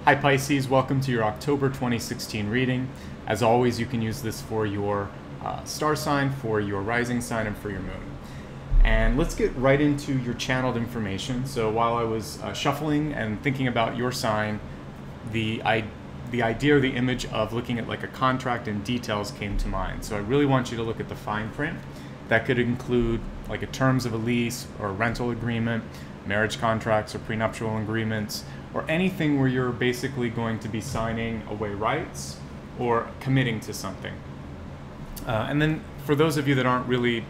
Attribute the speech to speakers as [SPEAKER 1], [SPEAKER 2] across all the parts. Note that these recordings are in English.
[SPEAKER 1] Hi Pisces, welcome to your October 2016 reading. As always, you can use this for your star sign, for your rising sign, and for your moon. And let's get right into your channeled information. So while I was shuffling and thinking about your sign, the idea or the image of looking at like a contract and details came to mind. So I really want you to look at the fine print. That could include like a terms of a lease or a rental agreement, marriage contracts or prenuptial agreements, or anything where you're basically going to be signing away rights or committing to something. And then for those of you that aren't really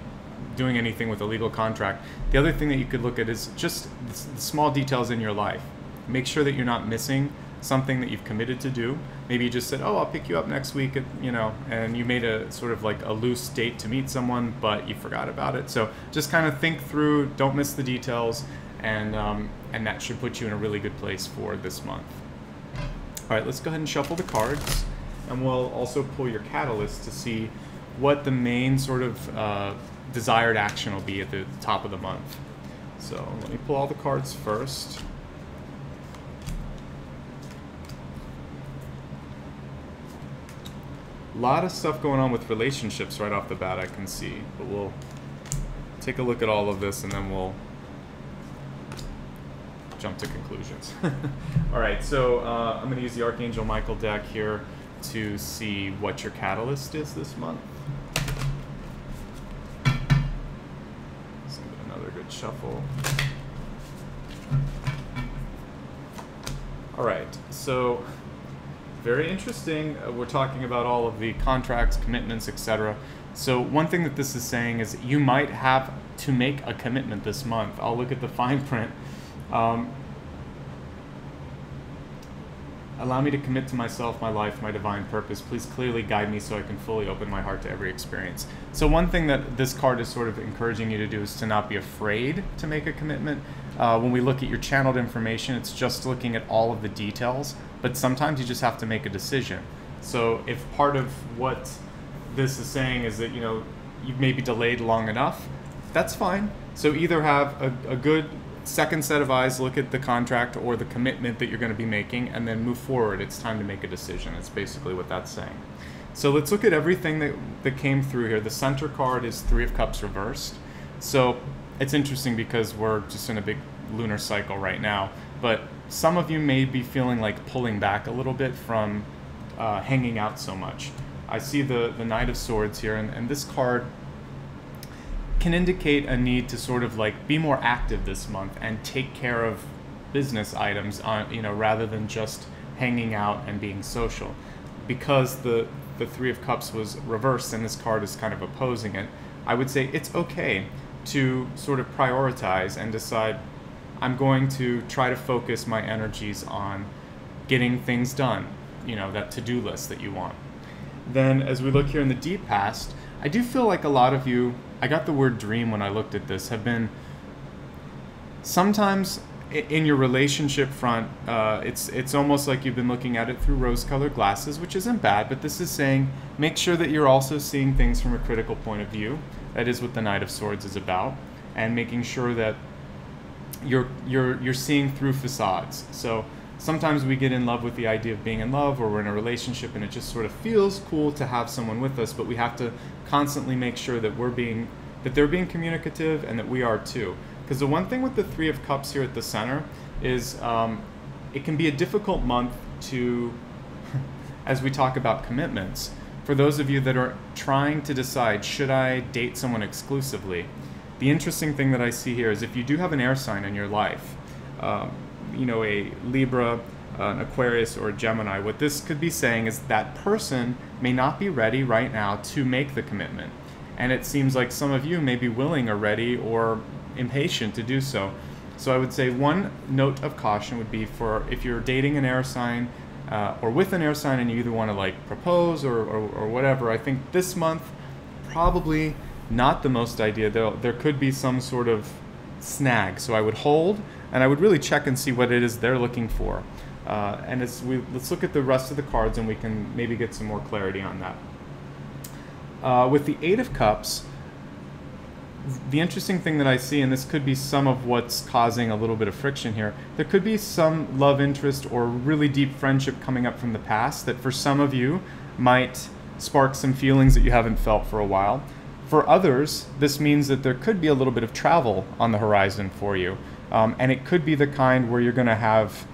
[SPEAKER 1] doing anything with a legal contract, the other thing that you could look at is just the small details in your life. Make sure that you're not missing something that you've committed to do. Maybe you just said, oh, I'll pick you up next week, and you made a sort of like a loose date to meet someone, but you forgot about it. So just kind of think through, don't miss the details, and that should put you in a really good place for this month. All right, let's go ahead and shuffle the cards, and we'll also pull your catalyst to see what the main sort of desired action will be at the top of the month. So let me pull all the cards first. A lot of stuff going on with relationships right off the bat, I can see, but we'll take a look at all of this and then we'll jump to conclusions. All right, so I'm going to use the Archangel Michael deck here to see what your catalyst is this month. Let's give it another good shuffle. All right, so very interesting. We're talking about all of the contracts, commitments, etc. So one thing that this is saying is you might have to make a commitment this month. I'll look at the fine print. Allow me to commit to myself, my life, my divine purpose. Please clearly guide me so I can fully open my heart to every experience. So one thing that this card is sort of encouraging you to do is to not be afraid to make a commitment. When we look at your channeled information, it's just looking at all of the details, but sometimes you just have to make a decision. So if part of what this is saying is that, you've maybe delayed long enough, that's fine. So either have a good second set of eyes, look at the contract or the commitment that you're going to be making, and then move forward. It's time to make a decision. It's basically what that's saying. So let's look at everything that came through here. The center card is Three of Cups reversed. So it's interesting because we're just in a big lunar cycle right now, but some of you may be feeling like pulling back a little bit from hanging out so much. I see the Knight of Swords here, and this card can indicate a need to sort of like be more active this month and take care of business items rather than just hanging out and being social. Because the Three of Cups was reversed and this card is kind of opposing it, I would say it's okay to sort of prioritize and decide, I'm going to try to focus my energies on getting things done, that to-do list that you want. Then as we look here in the deep past, I do feel like a lot of you, I got the word dream when I looked at this, have been sometimes in your relationship front, it's almost like you've been looking at it through rose-colored glasses, which isn't bad, but this is saying make sure that you're also seeing things from a critical point of view. That is what the Knight of Swords is about, and making sure that you're seeing through facades. So sometimes we get in love with the idea of being in love, or we're in a relationship and it just sort of feels cool to have someone with us, but we have to constantly make sure that they're being communicative and that we are too. Because the one thing with the Three of Cups here at the center is it can be a difficult month to, as we talk about commitments, for those of you that are trying to decide, should I date someone exclusively? The interesting thing that I see here is if you do have an air sign in your life, a Libra, an Aquarius, or a Gemini, what this could be saying is that person may not be ready right now to make the commitment. And it seems like some of you may be willing or ready or impatient to do so. So I would say one note of caution would be for if you're dating an air sign or with an air sign and you either want to like propose or whatever, I think this month probably not the most ideal. There could be some sort of snag. So I would hold and I would really check and see what it is they're looking for. And let's look at the rest of the cards and we can maybe get some more clarity on that. With the Eight of Cups, the interesting thing that I see, and this could be some of what's causing a little bit of friction here, there could be some love interest or really deep friendship coming up from the past that for some of you might spark some feelings that you haven't felt for a while. For others, this means that there could be a little bit of travel on the horizon for you. And it could be the kind where you're going to have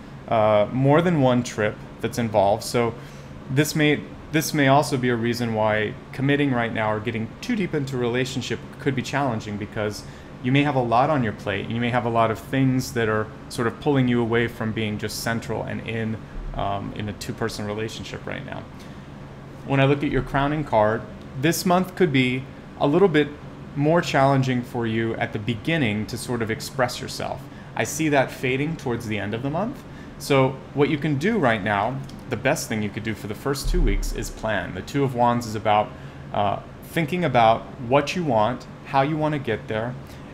[SPEAKER 1] more than one trip that's involved. So this may also be a reason why committing right now or getting too deep into a relationship could be challenging, because you may have a lot on your plate. You may have a lot of things that are sort of pulling you away from being just central and in a two-person relationship right now. When I look at your crowning card, this month could be a little bit more challenging for you at the beginning to sort of express yourself. I see that fading towards the end of the month. So what you can do right now, the best thing you could do for the first 2 weeks is plan. The Two of Wands is about thinking about what you want, how you want to get there,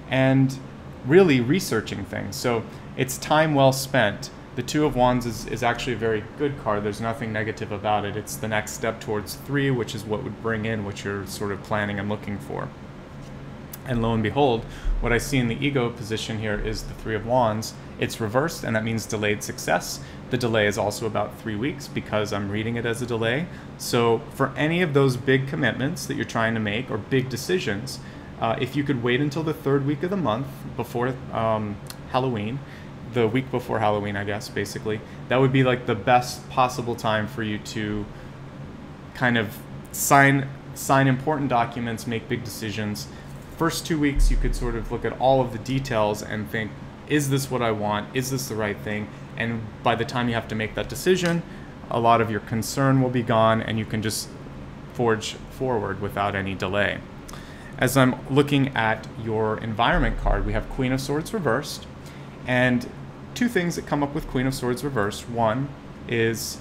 [SPEAKER 1] and really researching things. So it's time well spent. The Two of Wands is actually a very good card. There's nothing negative about it. It's the next step towards 3, which is what would bring in what you're sort of planning and looking for. And lo and behold, what I see in the ego position here is the Three of Wands. It's reversed, and that means delayed success. The delay is also about 3 weeks because I'm reading it as a delay. So for any of those big commitments that you're trying to make or big decisions, if you could wait until the 3rd week of the month before Halloween, the week before Halloween, I guess, basically, that would be like the best possible time for you to kind of sign important documents, make big decisions. First 2 weeks, you could sort of look at all of the details and think, is this what I want? Is this the right thing? And by the time you have to make that decision, a lot of your concern will be gone and you can just forge forward without any delay. As I'm looking at your environment card, we have Queen of Swords reversed, and 2 things that come up with Queen of Swords reversed. One is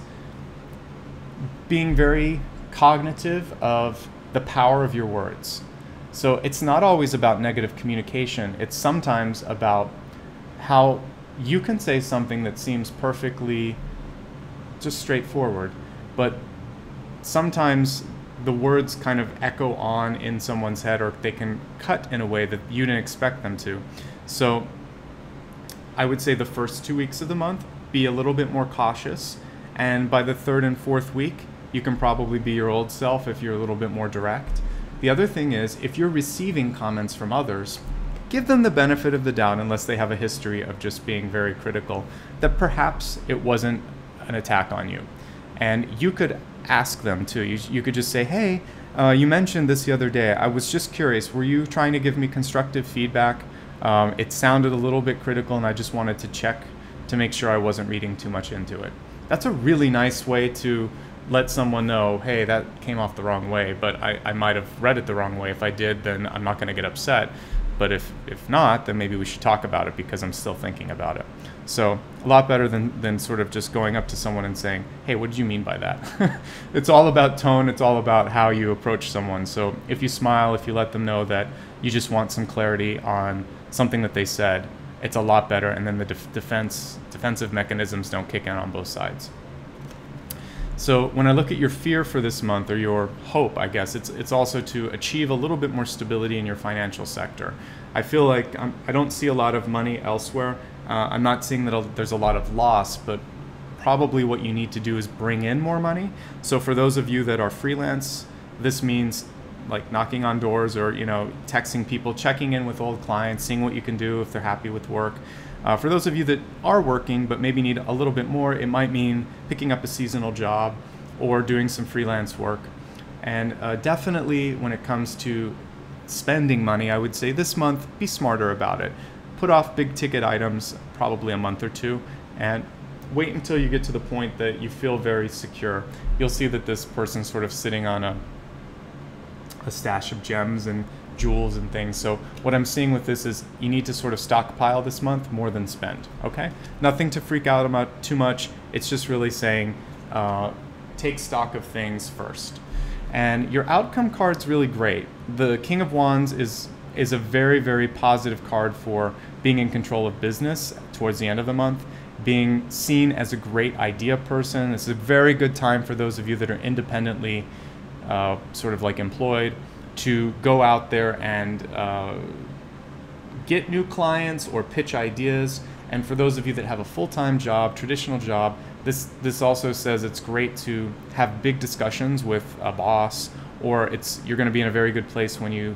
[SPEAKER 1] being very cognitive of the power of your words. So it's not always about negative communication. It's sometimes about how you can say something that seems perfectly just straightforward, but sometimes the words kind of echo on in someone's head, or they can cut in a way that you didn't expect them to. So I would say the first 2 weeks of the month, be a little bit more cautious, and by the 3rd and 4th week, you can probably be your old self if you're a little bit more direct. The other thing is, if you're receiving comments from others, give them the benefit of the doubt, unless they have a history of just being very critical, that perhaps it wasn't an attack on you. And you could ask them too. You could just say, hey, you mentioned this the other day. I was just curious, were you trying to give me constructive feedback? It sounded a little bit critical and I just wanted to check to make sure I wasn't reading too much into it. That's a really nice way to let someone know, hey, that came off the wrong way, but I might have read it the wrong way. If I did, then I'm not going to get upset. But if not, then maybe we should talk about it because I'm still thinking about it. So a lot better than sort of just going up to someone and saying, hey, what did you mean by that? It's all about tone. It's all about how you approach someone. So if you smile, if you let them know that you just want some clarity on something that they said, it's a lot better. And then the defensive mechanisms don't kick in on both sides. So when I look at your fear for this month, or your hope, I guess, it's also to achieve a little bit more stability in your financial sector. I feel like I don't see a lot of money elsewhere. I'm not seeing that there's a lot of loss, but probably what you need to do is bring in more money. So for those of you that are freelance, this means like knocking on doors, or texting people, checking in with old clients, seeing what you can do if they're happy with work. For those of you that are working but maybe need a little bit more, it might mean picking up a seasonal job or doing some freelance work. And definitely when it comes to spending money, I would say this month, be smarter about it. Put off big ticket items probably a month or 2, and wait until you get to the point that you feel very secure. You'll see that this person's sort of sitting on a stash of gems and jewels and things. So what I'm seeing with this is you need to sort of stockpile this month more than spend, okay? Nothing to freak out about too much. It's just really saying take stock of things first. And your outcome card's really great. The King of Wands is a very, very positive card for being in control of business towards the end of the month, being seen as a great idea person. It's a very good time for those of you that are independently sort of like employed to go out there and get new clients or pitch ideas. And for those of you that have a full-time job, traditional job, this also says it's great to have big discussions with a boss, or you're going to be in a very good place when you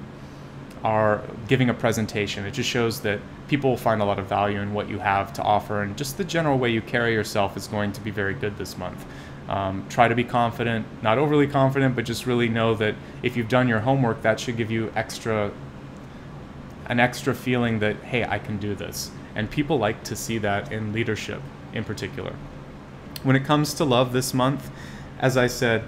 [SPEAKER 1] are giving a presentation. It just shows that people will find a lot of value in what you have to offer, and just the general way you carry yourself is going to be very good this month. Try to be confident, not overly confident, but just really know that if you've done your homework, that should give you an extra feeling that, hey, I can do this. And people like to see that in leadership in particular. When it comes to love this month, as I said,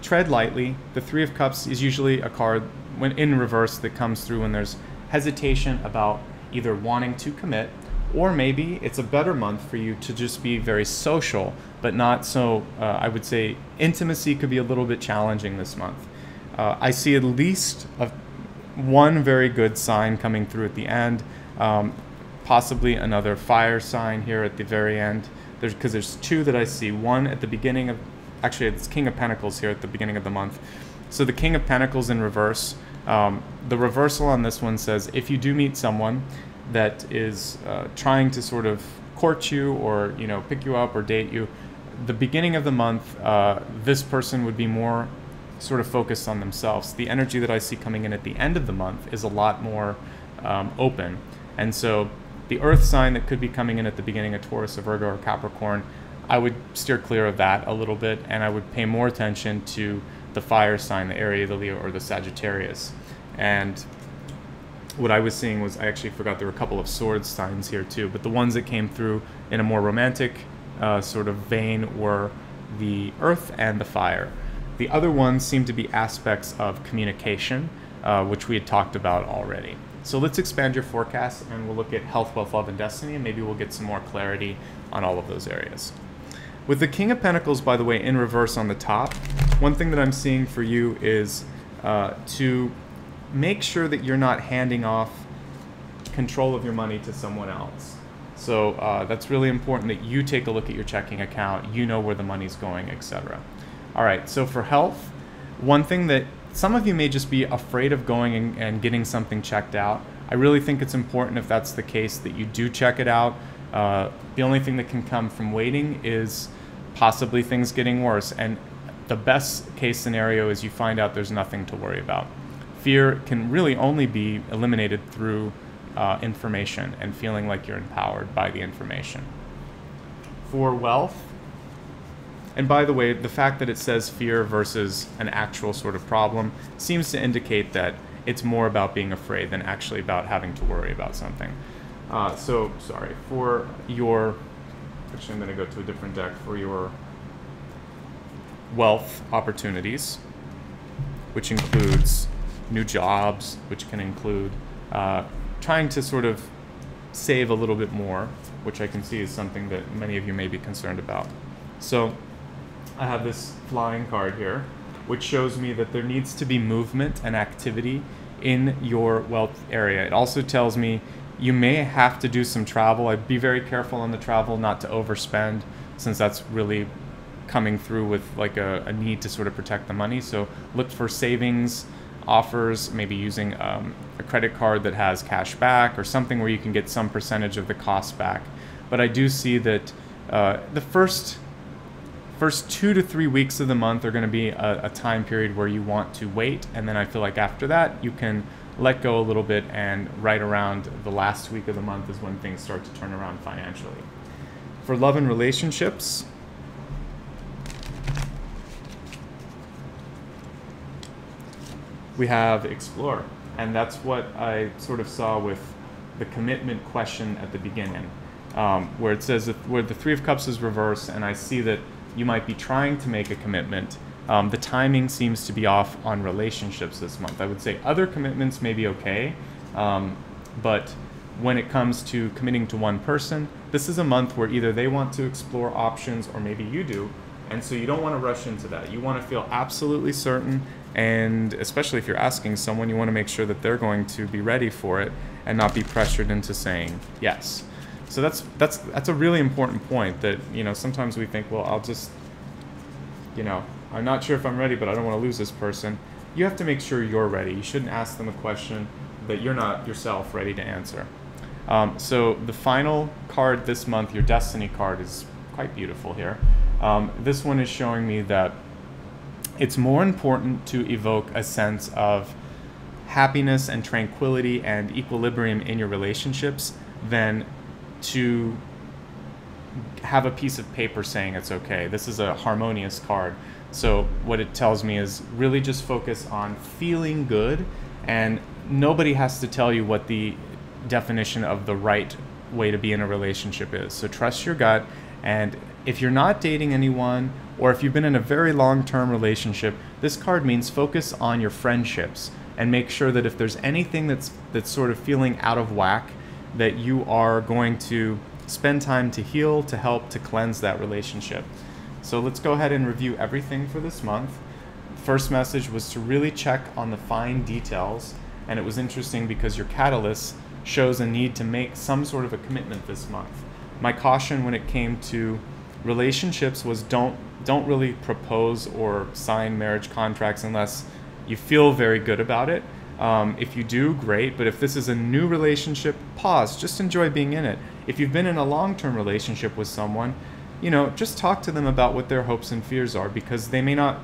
[SPEAKER 1] tread lightly. The Three of Cups is usually a card when in reverse that comes through when there's hesitation about either wanting to commit, or maybe it's a better month for you to just be very social, but not so, I would say intimacy could be a little bit challenging this month. I see at least one very good sign coming through at the end, possibly another fire sign here at the very end. Because there's two that I see. One at the beginning of, actually it's King of Pentacles here at the beginning of the month. So the King of Pentacles in reverse. The reversal on this one says if you do meet someone that is trying to sort of court you or pick you up or date you, the beginning of the month, this person would be more sort of focused on themselves. The energy that I see coming in at the end of the month is a lot more open. And so the earth sign that could be coming in at the beginning of Taurus or Virgo or Capricorn, I would steer clear of that a little bit, and I would pay more attention to the fire sign, the Aries, the Leo, or the Sagittarius. And what I was seeing was, I actually forgot there were a couple of swords signs here too, but the ones that came through in a more romantic sort of vein were the earth and the fire. The other ones seem to be aspects of communication, which we had talked about already. So let's expand your forecast, and we'll look at health, wealth, love, and destiny, and maybe we'll get some more clarity on all of those areas. With the King of Pentacles, by the way, in reverse on the top, one thing that I'm seeing for you is to make sure that you're not handing off control of your money to someone else. So that's really important that you take a look at your checking account, you know where the money's going, etc. All right, so for health, one thing that some of you may just be afraid of going and getting something checked out. I really think it's important, if that's the case, that you do check it out. The only thing that can come from waiting is possibly things getting worse. And the best case scenario is you find out there's nothing to worry about. Fear can really only be eliminated through information and feeling like you're empowered by the information. For wealth, and by the way, the fact that it says fear versus an actual sort of problem seems to indicate that it's more about being afraid than actually about having to worry about something. For your, actually I'm going to go to a different deck, for your wealth opportunities, which includes new jobs, which can include trying to sort of save a little bit more, which I can see is something that many of you may be concerned about. So I have this flying card here, which shows me that there needs to be movement and activity in your wealth area. It also tells me you may have to do some travel. I'd be very careful on the travel not to overspend, since that's really coming through with like a need to sort of protect the money. So look for savings offers, maybe using a credit card that has cash back or something where you can get some percentage of the cost back. But I do see that the first 2 to 3 weeks of the month are going to be a time period where you want to wait, and then I feel like after that you can let go a little bit, and right around the last week of the month is when things start to turn around financially. For love and relationships, we have explore, and that's what I sort of saw with the commitment question at the beginning, where it says where the Three of Cups is reversed, and I see that you might be trying to make a commitment. The timing seems to be off on relationships this month. I would say other commitments may be okay, but when it comes to committing to one person, this is a month where either they want to explore options or maybe you do, and so you don't want to rush into that. You want to feel absolutely certain, and especially if you're asking someone, you want to make sure that they're going to be ready for it and not be pressured into saying yes. So that's a really important point, that sometimes we think, well, I'll just, I'm not sure if I'm ready, but I don't want to lose this person. You have to make sure you're ready. You shouldn't ask them a question that you're not yourself ready to answer. So the final card this month, your Destiny card, is quite beautiful here. This one is showing me that it's more important to evoke a sense of happiness and tranquility and equilibrium in your relationships than to have a piece of paper saying it's okay. This is a harmonious card. So what it tells me is really just focus on feeling good, and nobody has to tell you what the definition of the right way to be in a relationship is. So trust your gut, and if you're not dating anyone, or if you've been in a very long-term relationship, this card means focus on your friendships and make sure that if there's anything that's sort of feeling out of whack, that you are going to spend time to heal, to help, to cleanse that relationship. So let's go ahead and review everything for this month. First message was to really check on the fine details, and it was interesting because your catalyst shows a need to make some sort of a commitment this month. My caution when it came to relationships was don't really propose or sign marriage contracts unless you feel very good about it. If you do, great, but if this is a new relationship, pause, just enjoy being in it. If you've been in a long-term relationship with someone, just talk to them about what their hopes and fears are, because they may not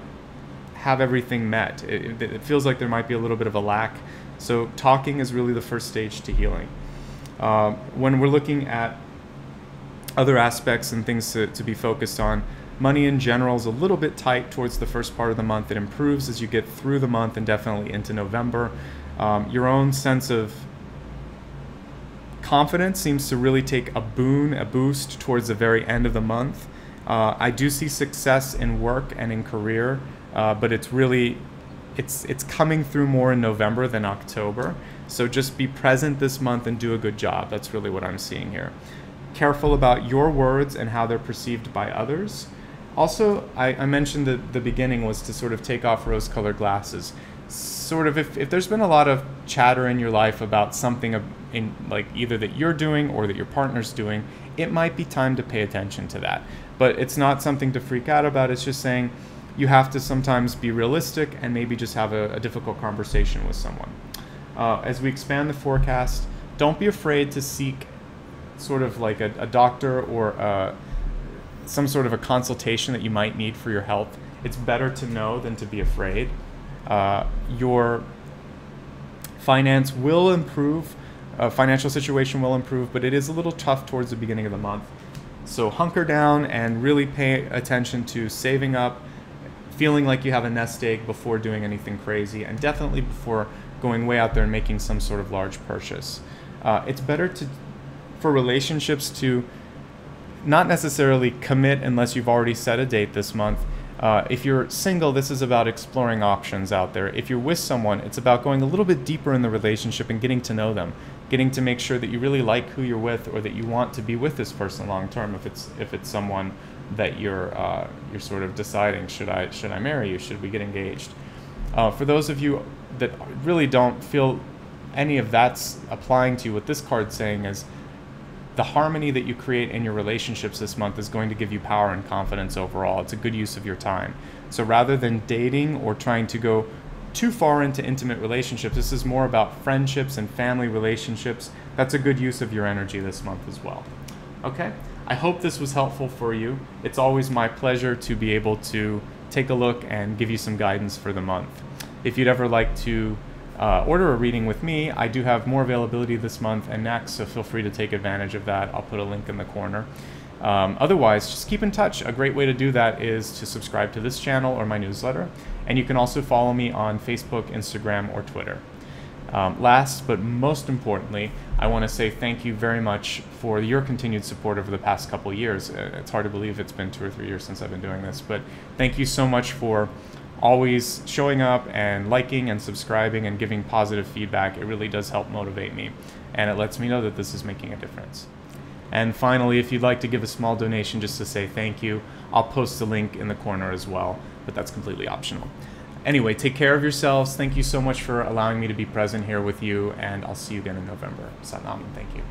[SPEAKER 1] have everything met. It feels like there might be a little bit of a lack. So talking is really the first stage to healing. When we're looking at other aspects and things to be focused on, money in general is a little bit tight towards the first part of the month. It improves as you get through the month and definitely into November. Your own sense of confidence seems to really take a boost towards the very end of the month. I do see success in work and in career, but it's coming through more in November than October. So just be present this month and do a good job. That's really what I'm seeing here. Careful about your words and how they're perceived by others. Also, I mentioned that the beginning was to sort of take off rose-colored glasses. Sort of if there's been a lot of chatter in your life about something in like either that you're doing or that your partner's doing, it might be time to pay attention to that. But it's not something to freak out about. It's just saying you have to sometimes be realistic and maybe just have a difficult conversation with someone. As we expand the forecast, don't be afraid to seek sort of like a doctor or some sort of a consultation that you might need for your health. It's better to know than to be afraid. Your finance will improve, financial situation will improve, but it is a little tough towards the beginning of the month. So hunker down and really pay attention to saving up, feeling like you have a nest egg before doing anything crazy, and definitely before going way out there and making some sort of large purchase. It's better for relationships to not necessarily commit unless you've already set a date this month. If you're single, this is about exploring options out there. If you're with someone, it's about going a little bit deeper in the relationship and getting to know them, getting to make sure that you really like who you're with, or that you want to be with this person long term. If it's someone that you're sort of deciding, should I marry you? Should we get engaged? For those of you that really don't feel any of that's applying to you, what this card's saying is the harmony that you create in your relationships this month is going to give you power and confidence overall. It's a good use of your time. So rather than dating or trying to go too far into intimate relationships, this is more about friendships and family relationships. That's a good use of your energy this month as well. Okay, I hope this was helpful for you. It's always my pleasure to be able to take a look and give you some guidance for the month. If you'd ever like to order a reading with me, I do have more availability this month and next, so feel free to take advantage of that. I'll put a link in the corner. Otherwise, just keep in touch. A great way to do that is to subscribe to this channel or my newsletter, and you can also follow me on Facebook, Instagram, or Twitter. Last but most importantly, I want to say thank you very much for your continued support over the past couple years. It's hard to believe it's been 2 or 3 years since I've been doing this, but thank you so much for always showing up and liking and subscribing and giving positive feedback. It really does help motivate me, and it lets me know that this is making a difference. And finally, if you'd like to give a small donation just to say thank you, I'll post a link in the corner as well, but that's completely optional. Anyway, take care of yourselves. Thank you so much for allowing me to be present here with you, and I'll see you again in November. Sat Nam, and thank you.